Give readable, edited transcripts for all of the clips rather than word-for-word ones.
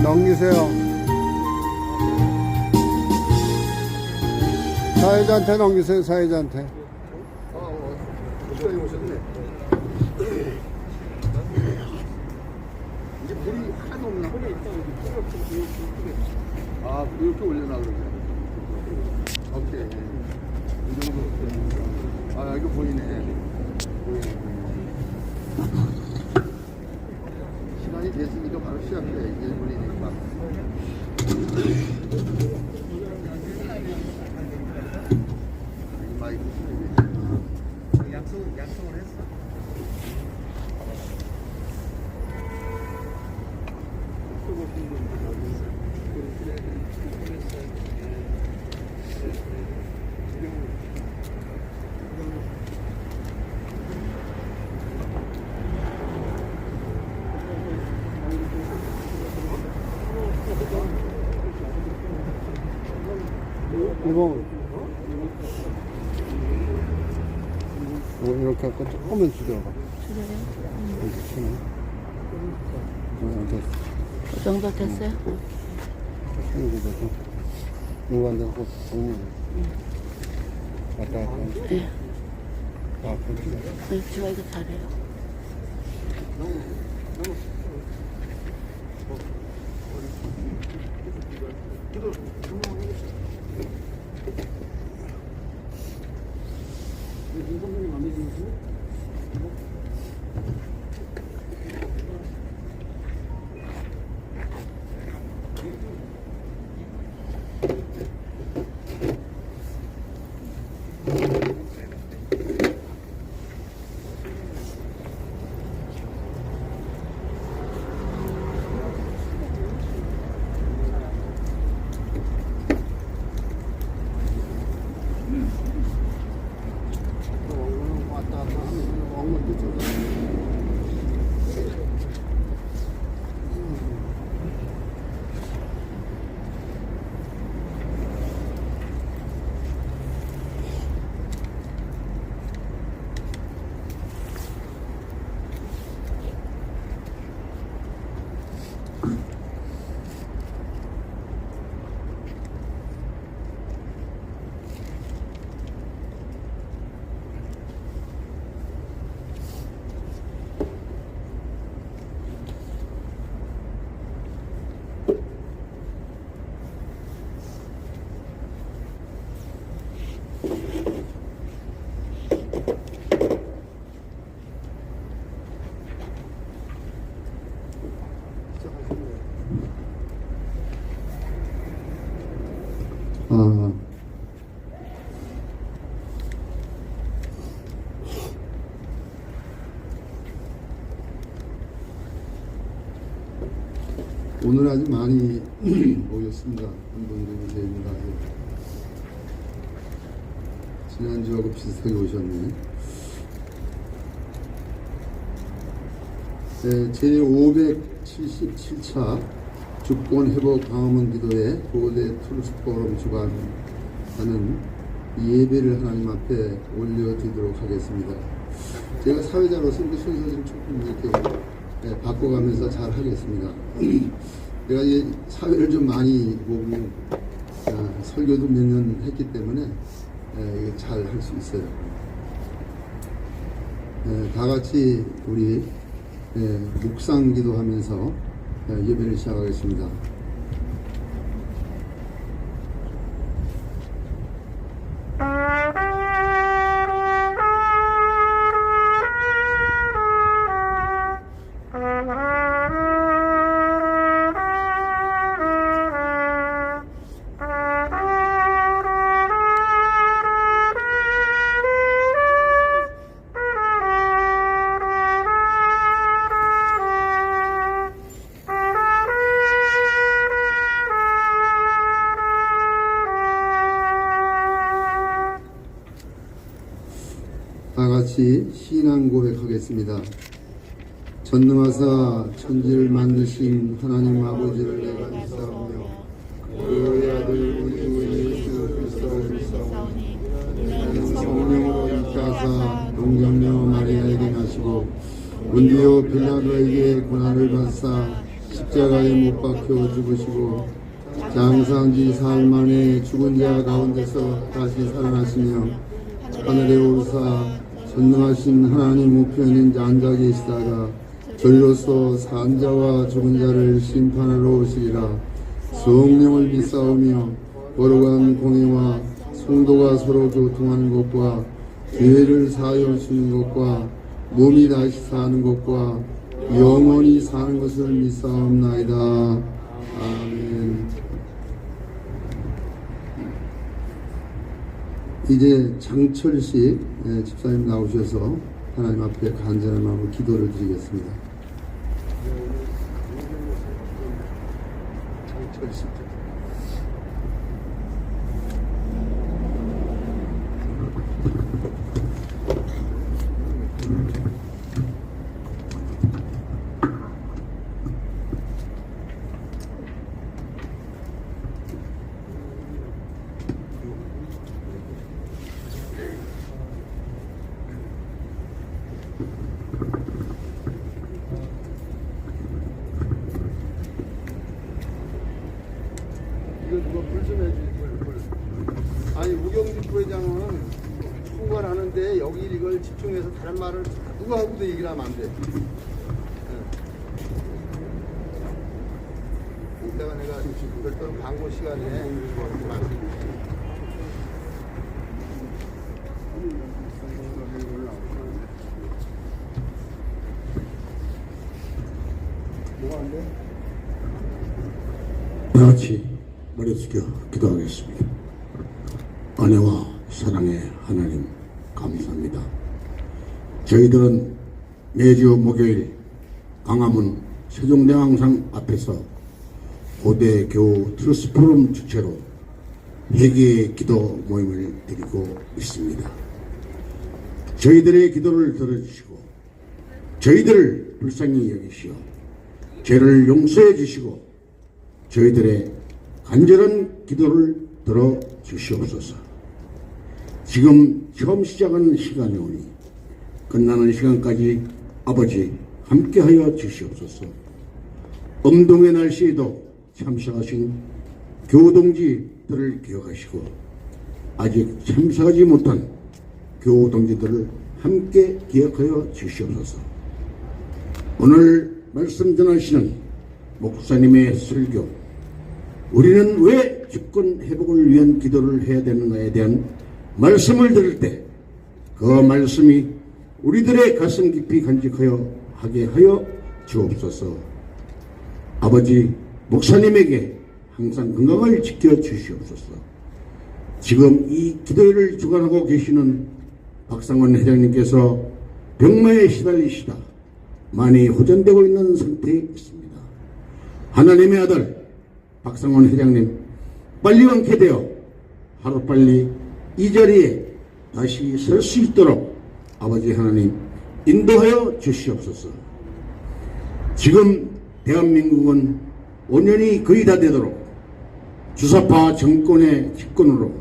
넘기세요. 사회자한테 넘기세요, 사회자한테. 이제 물이 하나도 없나? 아, 이렇게 올려놔, 그러면. 오케이. 이 정도. 아, 이거 보이네. 시간이 됐으니까 바로 시작해. 1분이니까. 마이크 쓰는 게. 약속을 했어? 이렇게 하고 조금만 줄여봐. 됐어. 그 정도 됐어요? 이거 안 되고 정면. 왔다 갔다. 네. 아, 그렇지. 네, 제가 이거 잘해요. 왔다 갔다 하면 엉망 뛰쳐서. 아, 오늘 아주 많이 모였습니다. 한 분들이 됩니다. 지난주하고 비슷하게 오셨네. 네, 제577차 주권회복 방어문 기도회 고대 투르스포럼 주관하는 예배를 하나님 앞에 올려드리도록 하겠습니다. 제가 사회자로서 그 순서 좀 조금 이렇게 바꿔가면서 잘 하겠습니다. 내가 이 사회를 좀 많이 보고 설교도 몇 년 했기 때문에 잘 할 수 있어요. 다 같이 우리 묵상 기도하면서 예배를 시작하겠습니다. 다 같이 신앙 고백하겠습니다. 전능하사 천지를 만드신 하나님 아버지를 내가 믿사오며 그의 아들 우리 주 예수 그리스도를 믿사오니 이는 성령으로 잉태하사 동정녀 마리아에게 나시고 본디오 빌라도에게 고난을 받사 십자가에 못 박혀 죽으시고 장사한 지 사흘 만에 죽은 자 가운데서 다시 살아나시며 하늘에 오르사 전능하신 하나님 우편에 앉아 계시다가 저리로서 산 자와 죽은 자를 심판하러 오시리라. 성령을 믿사오며 거룩한 공회와 성도가 서로 교통하는 것과 죄를 사하여 주는 것과 몸이 다시 사는 것과 영원히 사는 것을 믿사옵나이다. 아멘. 이제 장철식 집사님 나오셔서 하나님 앞에 간절한 마음으로 기도를 드리겠습니다. 장철식. 이거 누가 불좀 해주지, 불. 아니, 우경주 부회장은 총괄 하는데 여기 이걸 집중해서 다른 말을 누구하고도 얘기를 하면 안 돼. 이따가 내가 별도로 광고 시간에 뭐가 안 돼? 다 같이 머리 숙여 기도하겠습니다. 은혜와 사랑의 하나님 감사합니다. 저희들은 매주 목요일 광화문 세종대왕상 앞에서 고대 교우 트러스 포럼 주최로 회개 기도 모임을 드리고 있습니다. 저희들의 기도를 들어주시고 저희들을 불쌍히 여기시어 죄를 용서해 주시고 저희들의 간절한 기도를 들어 주시옵소서. 지금 처음 시작하는 시간이 오니 끝나는 시간까지 아버지 함께하여 주시옵소서. 엄동의 날씨에도 참석하신 교우동지들을 기억하시고 아직 참석하지 못한 교우동지들을 함께 기억하여 주시옵소서. 오늘 말씀 전하시는 목사님의 설교, 우리는 왜 주권 회복을 위한 기도를 해야 되는가에 대한 말씀을 들을 때 그 말씀이 우리들의 가슴 깊이 간직하여 하게 하여 주옵소서. 아버지, 목사님에게 항상 건강을 지켜 주시옵소서. 지금 이 기도회를 주관하고 계시는 박상원 회장님께서 병마에 시달리시다 많이 호전되고 있는 상태에 있습니다. 하나님의 아들 박상원 회장님 빨리 완쾌되어 하루빨리 이 자리에 다시 설 수 있도록 아버지 하나님 인도하여 주시옵소서. 지금 대한민국은 5년이 거의 다 되도록 주사파 정권의 집권으로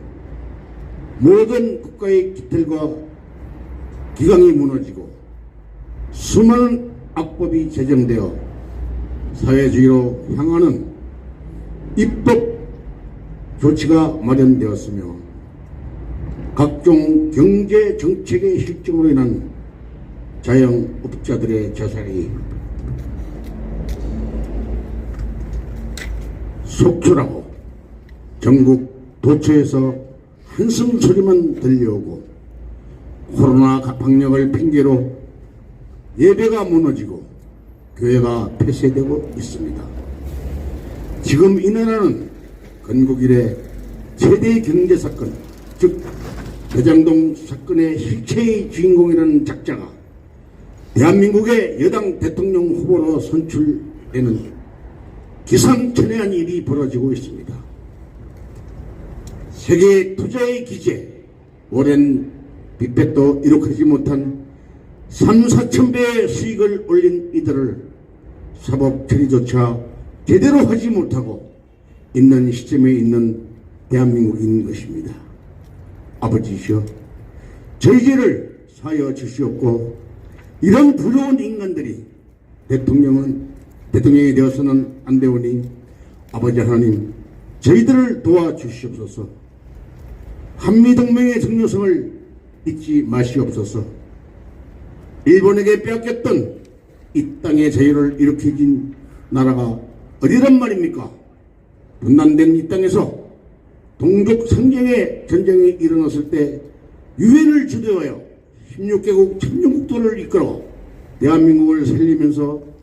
모든 국가의 기틀과 기강이 무너지고 수많은 악법이 제정되어 사회주의로 향하는 입법 조치가 마련되었으며 각종 경제 정책의 실정으로 인한 자영업자들의 자살이 속출하고 전국 도처에서 한숨 소리만 들려오고 코로나 방역을 핑계로 예배가 무너지고 교회가 폐쇄되고 있습니다. 지금 이 나라는 건국 이래 최대 경제사건, 즉 대장동 사건의 실체의 주인공이라는 작자가 대한민국의 여당 대통령 후보로 선출되는 기상천외한 일이 벌어지고 있습니다. 세계 투자의 기재 오랜 빅뱃도 이룩하지 못한 3,4천 배의 수익을 올린 이들을 사법 처리조차 제대로 하지 못하고 있는 시점에 있는 대한민국인 것입니다. 아버지시여, 저희 죄를 사하여 주시옵고 이런 부러운 인간들이 대통령은 대통령이 되어서는 안 되오니 아버지 하나님 저희들을 도와주시옵소서. 한미동맹의 중요성을 잊지 마시옵소서. 일본에게 빼앗겼던 이 땅의 자유를 일으켜진 나라가 어디란 말입니까? 분단된 이 땅에서 동족 상경의 전쟁이 일어났을 때 유엔을 주도하여 16개국 천년국도를 이끌어 대한민국을 살리면서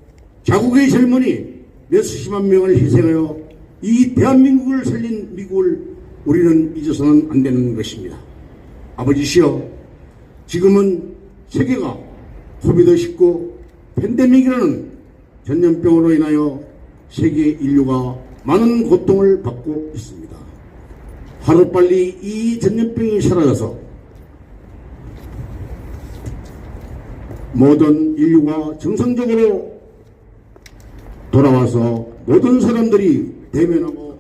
자국의 젊은이 몇수십만 명을 희생하여 이 대한민국을 살린 미국을 우리는 잊어서는 안 되는 것입니다. 아버지시여, 지금은 세계가 코비드19 팬데믹이라는 전염병으로 인하여 세계 인류가 많은 고통을 받고 있습니다. 하루빨리 이 전염병이 사라져서 모든 인류가 정상적으로 돌아와서 모든 사람들이 대면하고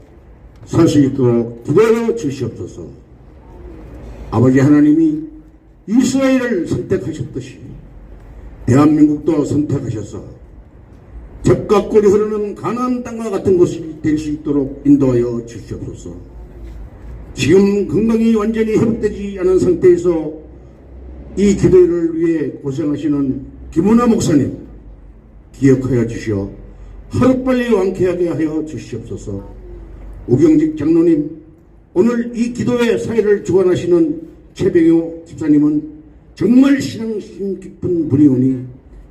살 수 있도록 기도하여 주시옵소서. 아버지 하나님이 이스라엘을 선택하셨듯이 대한민국도 선택하셔서 젖과 꿀이 흐르는 가나안 땅과 같은 곳이 될 수 있도록 인도하여 주시옵소서. 지금 건강이 완전히 회복되지 않은 상태에서 이 기도를 위해 고생하시는 김은하 목사님 기억하여 주시어 하루빨리 완쾌하게 하여 주시옵소서. 우경직 장로님, 오늘 이 기도의 사회를 주관하시는 최병효 집사님은 정말 신앙심 깊은 분이오니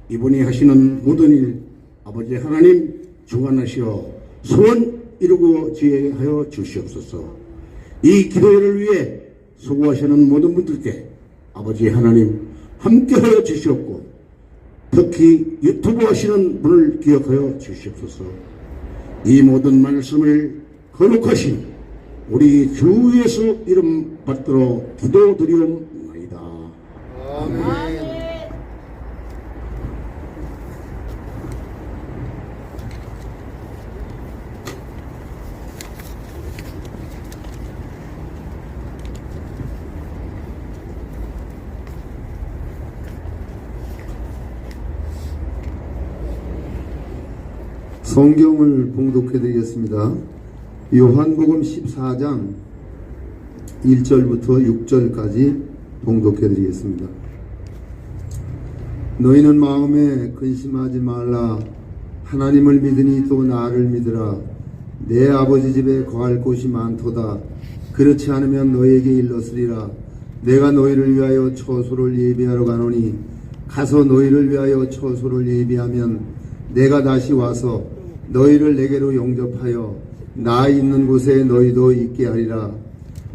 이분이 하시는 모든 일 아버지 하나님 주관하시어 소원 이루어지게 하여 주시옵소서. 이 기도회를 위해 수고하시는 모든 분들께 아버지 하나님 함께하여 주시옵고 특히 유튜브 하시는 분을 기억하여 주시옵소서. 이 모든 말씀을 거룩하신 우리 주 예수 이름 받들어 기도드리옵나이다. 아멘. 성경을 봉독해 드리겠습니다. 요한복음 14장 1절부터 6절까지 봉독해 드리겠습니다. 너희는 마음에 근심하지 말라. 하나님을 믿으니 또 나를 믿으라. 내 아버지 집에 거할 곳이 많도다. 그렇지 않으면 너희에게 일렀으리라. 내가 너희를 위하여 처소를 예비하러 가노니 가서 너희를 위하여 처소를 예비하면 내가 다시 와서 너희를 내게로 용접하여 나 있는 곳에 너희도 있게 하리라.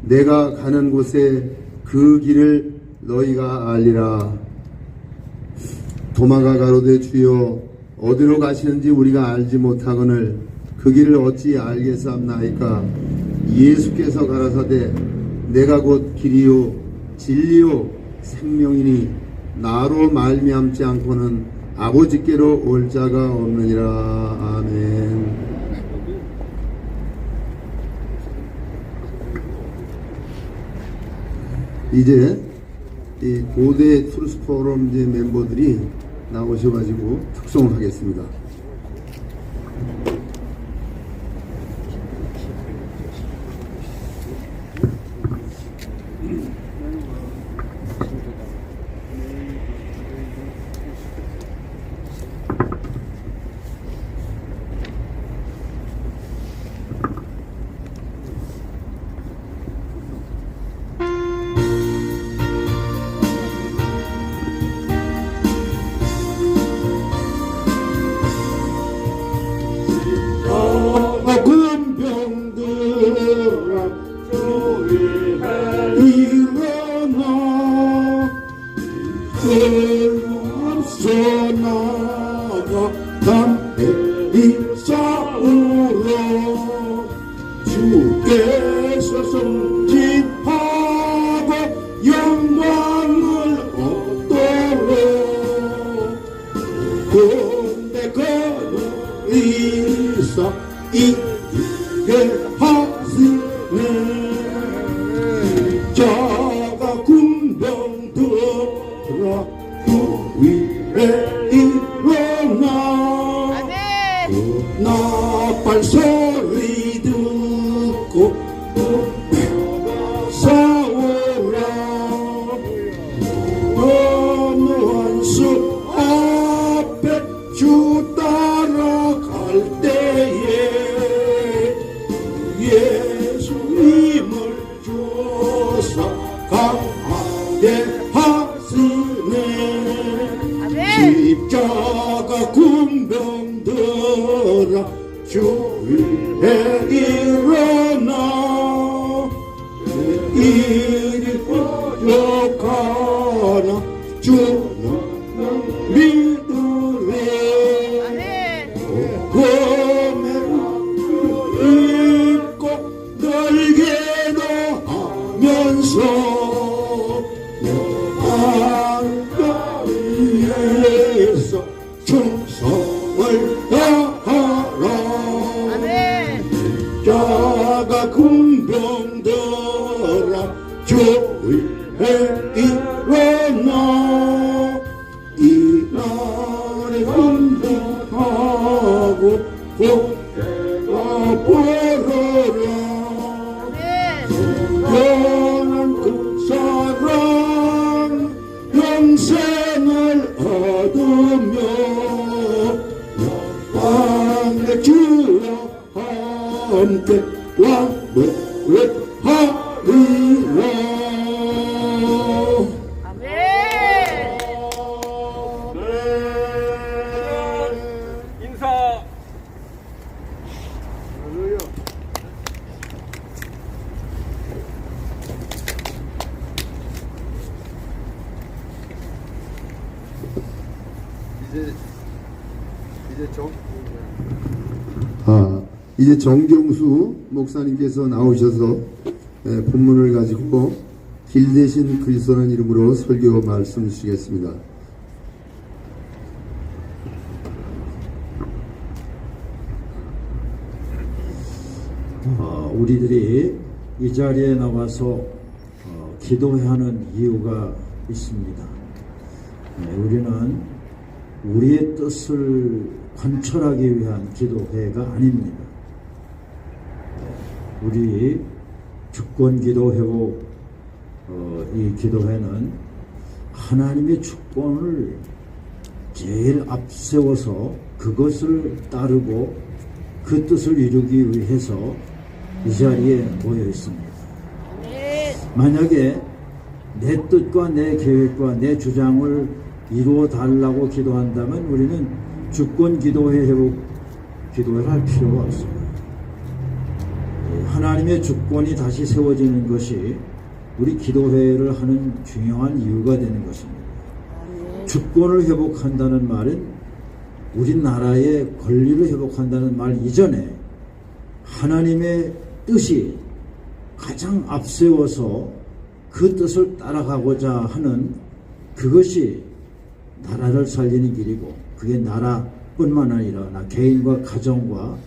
내가 가는 곳에 그 길을 너희가 알리라. 도마가 가로되 주여 어디로 가시는지 우리가 알지 못하거늘 그 길을 어찌 알겠사옵나이까. 예수께서 가라사대 내가 곧 길이요 진리요 생명이니 나로 말미암지 않고는 아버지께로 올 자가 없느니라. 아멘. 이제 이 고대 트루스 포럼 이제 멤버들이 나오셔가지고 특송을 하겠습니다. 주께서 성집하고 영광을 얻도록 군대 거느리사 이기게 하시네. 자가 군병들아 주 위에 일어나 나팔 소리 듣고 싸우라 어느 한수 앞에 주 따라갈 때에 예수님을 주사 강하게 하시네 십자가 군병들아 주위에 일어나 일이 부족하나 주는 믿으래 복음을 입고 날개도 하면서 위에서 충성을 다하라 자가 군병들아 주위에 일어나 이 날에 hun복하고 복되가 벌어라 영원 그 사랑 영생을 얻으며 영광의 주와 함께 왕복을 하리라. 인사. 이제 정경수 목사님께서 나오셔서 본문을 가지고 길 대신 그리스도라는 이름으로 설교 말씀 주시겠습니다. 우리들이 이 자리에 나와서 기도해야 하는 이유가 있습니다. 우리는 우리의 뜻을 관철하기 위한 기도회가 아닙니다. 우리 주권기도 회복 이 기도회는 하나님의 주권을 제일 앞세워서 그것을 따르고 그 뜻을 이루기 위해서 이 자리에 모여 있습니다. 만약에 내 뜻과 내 계획과 내 주장을 이루어 달라고 기도한다면 우리는 주권 기도회 회복 기도회를 할 필요가 없습니다. 하나님의 주권이 다시 세워지는 것이 우리 기도회를 하는 중요한 이유가 되는 것입니다. 주권을 회복한다는 말은 우리나라의 권리를 회복한다는 말 이전에 하나님의 뜻이 가장 앞세워서 그 뜻을 따라가고자 하는 그것이 나라를 살리는 길이고, 그게 나라뿐만 아니라 나 개인과 가정과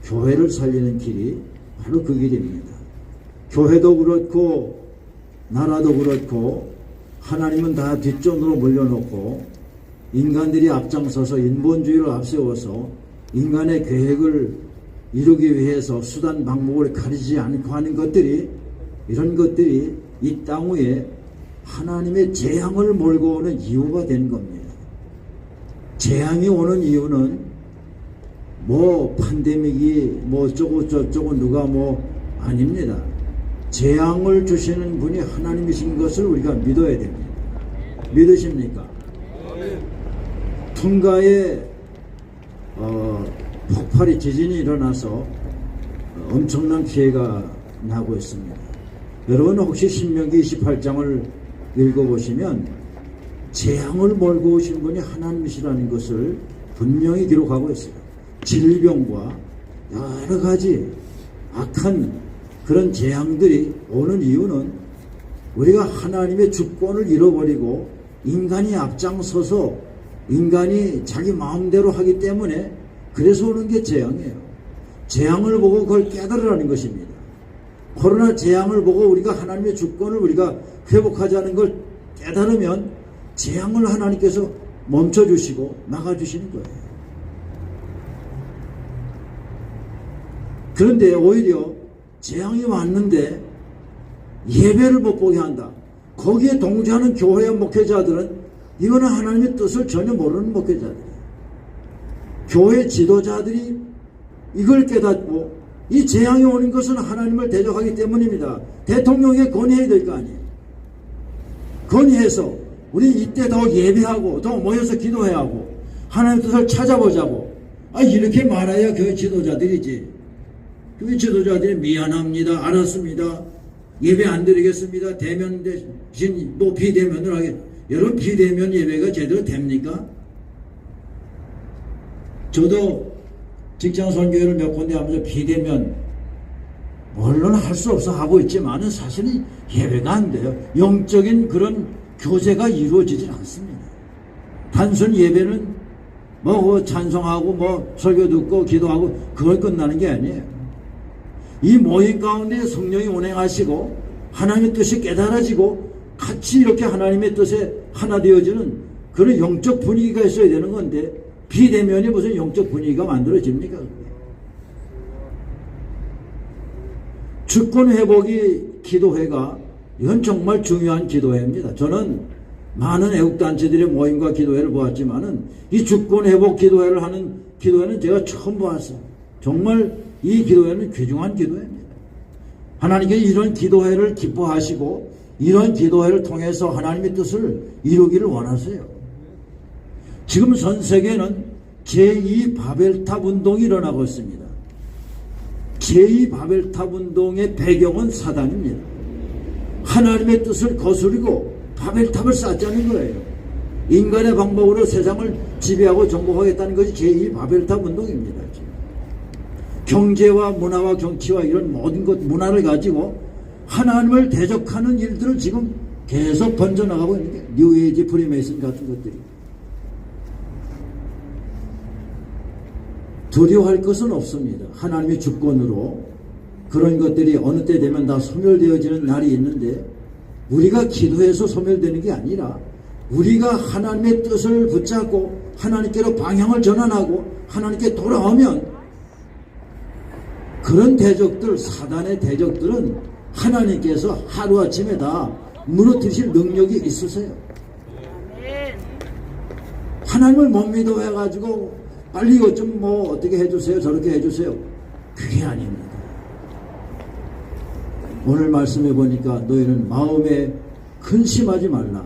교회를 살리는 길이 바로 그 길입니다. 교회도 그렇고 나라도 그렇고 하나님은 다 뒷전으로 몰려놓고 인간들이 앞장서서 인본주의를 앞세워서 인간의 계획을 이루기 위해서 수단 방법을 가리지 않고 하는 것들이, 이런 것들이 이 땅 위에 하나님의 재앙을 몰고 오는 이유가 된 겁니다. 재앙이 오는 이유는 뭐 팬데믹이 뭐 어쩌고 저쩌고 누가 뭐 아닙니다. 재앙을 주시는 분이 하나님이신 것을 우리가 믿어야 됩니다. 믿으십니까? 퉁가에 폭발이 지진이 일어나서 엄청난 피해가 나고 있습니다. 여러분 혹시 신명기 28장을 읽어보시면 재앙을 몰고 오신 분이 하나님이시라는 것을 분명히 기록하고 있어요. 질병과 여러 가지 악한 그런 재앙들이 오는 이유는 우리가 하나님의 주권을 잃어버리고 인간이 앞장서서 인간이 자기 마음대로 하기 때문에 그래서 오는 게 재앙이에요. 재앙을 보고 그걸 깨달으라는 것입니다. 코로나 재앙을 보고 우리가 하나님의 주권을 우리가 회복하자는 걸 깨달으면 재앙을 하나님께서 멈춰주시고 막아주시는 거예요. 그런데 오히려 재앙이 왔는데 예배를 못 보게 한다. 거기에 동조하는 교회의 목회자들은 이거는 하나님의 뜻을 전혀 모르는 목회자들이에요. 교회 지도자들이 이걸 깨닫고 이 재앙이 오는 것은 하나님을 대적하기 때문입니다. 대통령에게 건의해야 될 거 아니에요. 건의해서 우리 이때 더 예배하고 더 모여서 기도해야 하고 하나님의 뜻을 찾아보자고. 이렇게 말해야 교회 지도자들이지. 교회 지도자들이 미안합니다. 알았습니다. 예배 안 드리겠습니다. 대면 대신 또 비대면을 하게. 여러분, 비대면 예배가 제대로 됩니까? 저도 직장 선교회를 몇 군데 하면서 비대면 물론 할 수 없어 하고 있지만은 사실은 예배가 안 돼요. 영적인 그런 교제가 이루어지질 않습니다. 단순 예배는 뭐 찬송하고 뭐 설교 듣고 기도하고 그걸 끝나는 게 아니에요. 이 모임 가운데 성령이 운행하시고 하나님의 뜻이 깨달아지고 같이 이렇게 하나님의 뜻에 하나 되어지는 그런 영적 분위기가 있어야 되는 건데 비대면이 무슨 영적 분위기가 만들어집니까? 주권 회복이 기도회가 이건 정말 중요한 기도회입니다. 저는 많은 애국단체들의 모임과 기도회를 보았지만은 이 주권 회복 기도회를 하는 기도회는 제가 처음 보았어요. 정말 이 기도회는 귀중한 기도회입니다. 하나님께서 이런 기도회를 기뻐하시고 이런 기도회를 통해서 하나님의 뜻을 이루기를 원하세요. 지금 전 세계는 제2 바벨탑 운동이 일어나고 있습니다. 제2 바벨탑 운동의 배경은 사단입니다. 하나님의 뜻을 거스르고 바벨탑을 쌓자는 거예요. 인간의 방법으로 세상을 지배하고 정복하겠다는 것이 제2 바벨탑 운동입니다. 경제와 문화와 정치와 이런 모든 것, 문화를 가지고 하나님을 대적하는 일들을 지금 계속 번져나가고 있는 게 뉴에이지 프리메이슨 같은 것들이. 두려워할 것은 없습니다. 하나님의 주권으로 그런 것들이 어느 때 되면 다 소멸되어지는 날이 있는데 우리가 기도해서 소멸되는 게 아니라 우리가 하나님의 뜻을 붙잡고 하나님께로 방향을 전환하고 하나님께 돌아오면 그런 대적들, 사단의 대적들은 하나님께서 하루아침에 다 무너뜨리실 능력이 있으세요. 하나님을 못 믿어 해가지고 빨리 이것 좀 뭐 어떻게 해주세요, 저렇게 해주세요. 그게 아닙니다. 오늘 말씀해 보니까 너희는 마음에 근심하지 말라.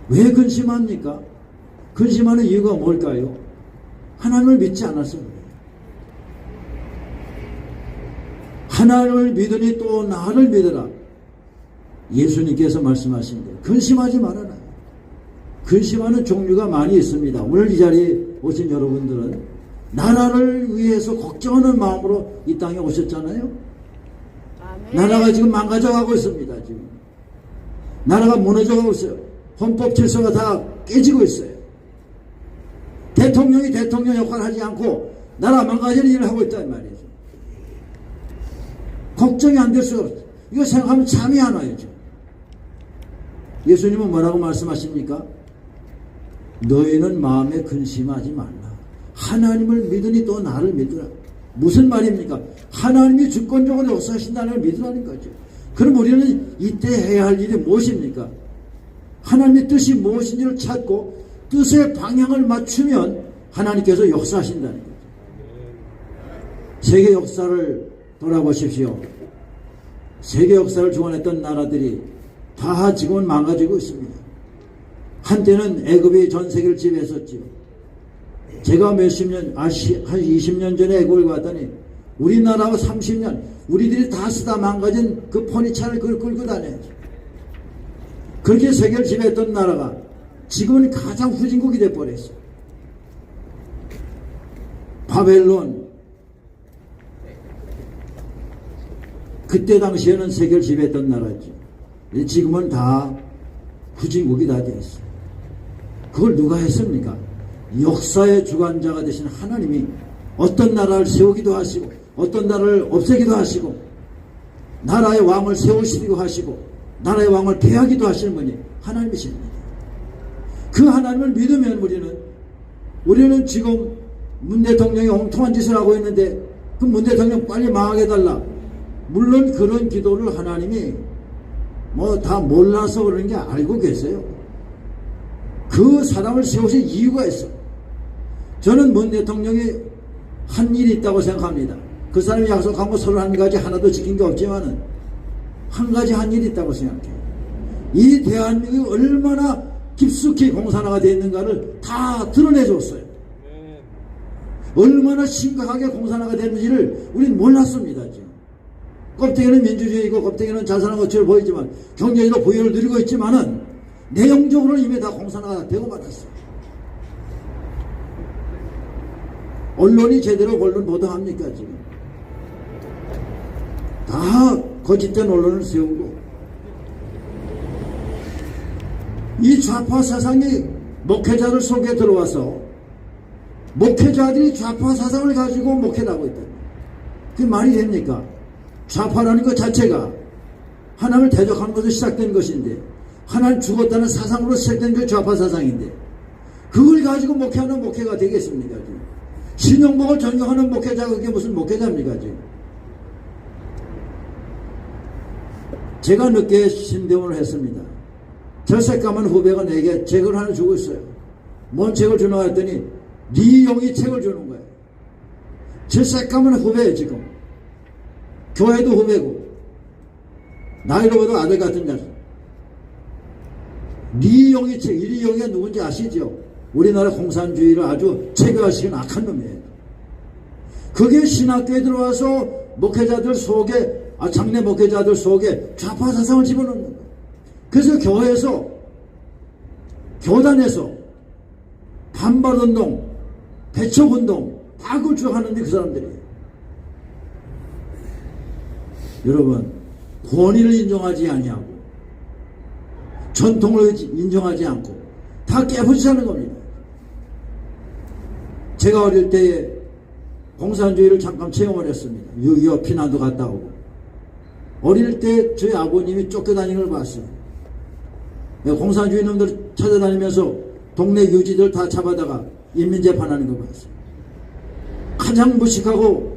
왜 근심합니까? 근심하는 이유가 뭘까요? 하나님을 믿지 않아서 그래요. 하나님을 믿으니 또 나를 믿으라. 예수님께서 말씀하신 대로 근심하지 말아라. 근심하는 종류가 많이 있습니다. 오늘 이 자리에 오신 여러분들은 나라를 위해서 걱정하는 마음으로 이 땅에 오셨잖아요. 나라가 지금 망가져가고 있습니다. 지금 나라가 무너져가고 있어요. 헌법 질서가 다 깨지고 있어요. 대통령이 대통령 역할을 하지 않고 나라 망가지는 일을 하고 있단 말이죠. 걱정이 안 될 수가 없어요. 이거 생각하면 잠이 안 와요. 지금. 예수님은 뭐라고 말씀하십니까? 너희는 마음에 근심하지 말라. 하나님을 믿으니 또 나를 믿으라. 무슨 말입니까? 하나님이 주권적으로 역사하신다는 걸 믿으라는 거죠. 그럼 우리는 이때 해야 할 일이 무엇입니까? 하나님의 뜻이 무엇인지를 찾고 뜻의 방향을 맞추면 하나님께서 역사하신다는 거죠. 세계 역사를 돌아보십시오. 세계 역사를 주관했던 나라들이 다 지금은 망가지고 있습니다. 한때는 애굽이 전 세계를 지배했었죠. 제가 한 20년 전에 애굽을 갔더니 우리나라와 30년 우리들이 다 쓰다 망가진 그 포니차를 끌고 다녀야죠. 그렇게 세계를 지배했던 나라가 지금은 가장 후진국이 돼버렸어요. 바벨론, 그때 당시에는 세계를 지배했던 나라죠. 지금은 다 후진국이 다 되었어요. 그걸 누가 했습니까? 역사의 주관자가 되신 하나님이 어떤 나라를 세우기도 하시고 어떤 나라를 없애기도 하시고 나라의 왕을 세우시기도 하시고 나라의 왕을 폐하기도 하시는 분이 하나님이십니다. 그 하나님을 믿으면 우리는 지금 문 대통령이 엉뚱한 짓을 하고 있는데 그 문 대통령 빨리 망하게 해달라. 물론 그런 기도를 하나님이 뭐 다 몰라서 그러는 게 알고 계세요. 그 사람을 세우신 이유가 있어. 저는 문 대통령이 한 일이 있다고 생각합니다. 그 사람이 약속한 거 31가지 하나도 지킨 게 없지만은 한 가지 한 일이 있다고 생각해요. 이 대한민국이 얼마나 깊숙이 공산화가 되어 있는가를 다 드러내줬어요. 얼마나 심각하게 공산화가 됐는지를 우리는 몰랐습니다. 지금. 껍데기는 민주주의고 껍데기는 자선한 것처럼 보이지만 경제에도 부유를 누리고 있지만은 내용적으로는 이미 다 공산화가 되고 말았어요. 언론이 제대로 언론 보도합니까 지금? 다 거짓된 언론을 세우고 이 좌파 사상이 목회자들 속에 들어와서 목회자들이 좌파 사상을 가지고 목회를 하고 있다. 그게 말이 됩니까? 좌파라는 것 자체가 하나님을 대적하는 것으로 시작된 것인데 하나님 죽었다는 사상으로 시작된 게 좌파 사상인데 그걸 가지고 목회하는 목회가 되겠습니까? 지금? 신영복을 전경하는 목회자가 그게 무슨 목회자입니까? 지금? 제가 늦게 신대원을 했습니다. 절새까만 후배가 내게 책을 하나 주고 있어요. 뭔 책을 주나 했더니 리용이 책을 주는 거예요. 절새까만 후배예요 지금. 교회도 후배고 나이로 봐도 아들 같은 자식. 리용이 책, 이 리용이 누군지 아시죠? 우리나라 공산주의를 아주 체계화시킨 악한 놈이에요. 그게 신학교에 들어와서 목회자들 속에 장례 목회자들 속에 좌파 사상을 집어넣는 거예요. 그래서 교회에서 교단에서 반발운동, 배척운동 다 그걸 주하는데 그 사람들이 여러분 권위를 인정하지 아니하고 전통을 인정하지 않고 다 깨부수자는 겁니다. 제가 어릴 때에 공산주의를 잠깐 체험을 했습니다. 6.25 피난도 갔다 오고 어릴 때 저희 아버님이 쫓겨다니는 걸 봤어요. 공산주의 놈들 찾아다니면서 동네 유지들 다 잡아다가 인민재판하는 거 봤어요. 가장 무식하고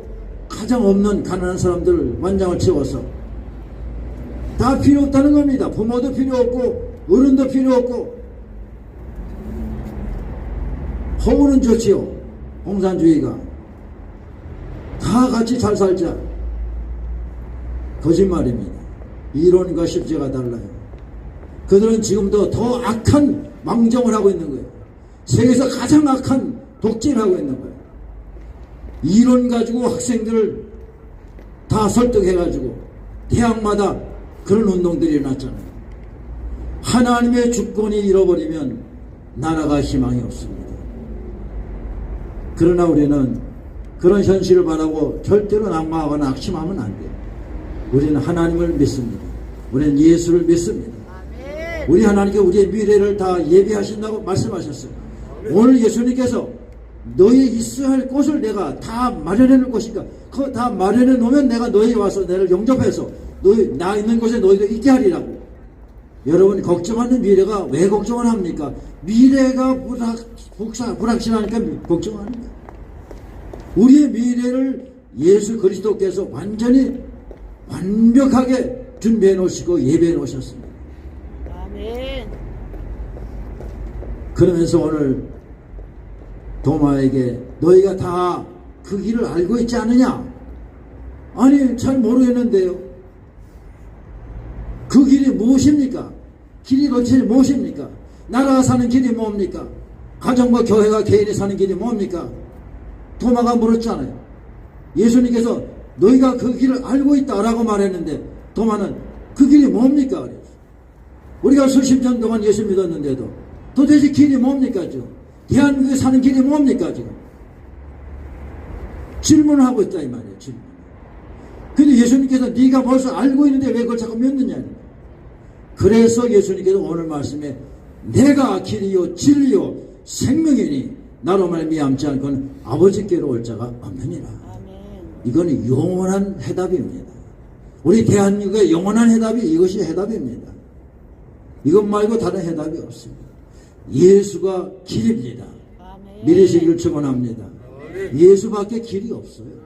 가장 없는 가난한 사람들 완장을 채워서 다 필요 없다는 겁니다. 부모도 필요 없고 어른도 필요 없고 허우는 좋지요. 공산주의가 다 같이 잘 살자. 거짓말입니다. 이론과 실제가 달라요. 그들은 지금도 더 악한 망정을 하고 있는 거예요. 세계에서 가장 악한 독재를 하고 있는 거예요. 이론 가지고 학생들을 다 설득해가지고 대학마다 그런 운동들이 일어났잖아요. 하나님의 주권이 잃어버리면 나라가 희망이 없습니다. 그러나 우리는 그런 현실을 바라고 절대로 낙마하거나 낙심하면 안 돼요. 우리는 하나님을 믿습니다. 우리는 예수를 믿습니다. 우리 하나님께 우리의 미래를 다 예비하신다고 말씀하셨어요. 오늘 예수님께서 너희 있어야 할 곳을 내가 다 마련해 놓을 것이니까 그거 다 마련해 놓으면 내가 너희 와서 너를 영접해서 너희 나 있는 곳에 너희도 있게 하리라고. 여러분 걱정하는 미래가 왜 걱정을 합니까? 미래가 불확실하니까 걱정하는 거예요. 우리의 미래를 예수 그리스도께서 완전히 완벽하게 준비해 놓으시고 예배해 놓으셨습니다. 아멘. 그러면서 오늘 도마에게 너희가 다 그 길을 알고 있지 않느냐? 아니 잘 모르겠는데요. 그 길이 무엇입니까? 길이 도대체 무엇입니까? 나라가 사는 길이 뭡니까? 가정과 교회가 개인이 사는 길이 뭡니까? 도마가 물었잖아요. 예수님께서 너희가 그 길을 알고 있다라고 말했는데 도마는 그 길이 뭡니까? 그래서 우리가 수십 년 동안 예수 믿었는데도 도대체 길이 뭡니까? 지금 대한민국에 사는 길이 뭡니까? 지금 질문을 하고 있다 이 말이에요. 질문. 근데 예수님께서 네가 벌써 알고 있는데 왜 그걸 자꾸 믿느냐? 그래서 예수님께서 오늘 말씀에 내가 길이요 진리요 생명이니 나로 말미암지 않고는 아버지께로 올 자가 없느니라. 이거는 영원한 해답입니다. 우리 대한민국의 영원한 해답이 이것이 해답입니다. 이것 말고 다른 해답이 없습니다. 예수가 길입니다. 믿으시기를 축원합니다. 예수밖에 길이 없어요.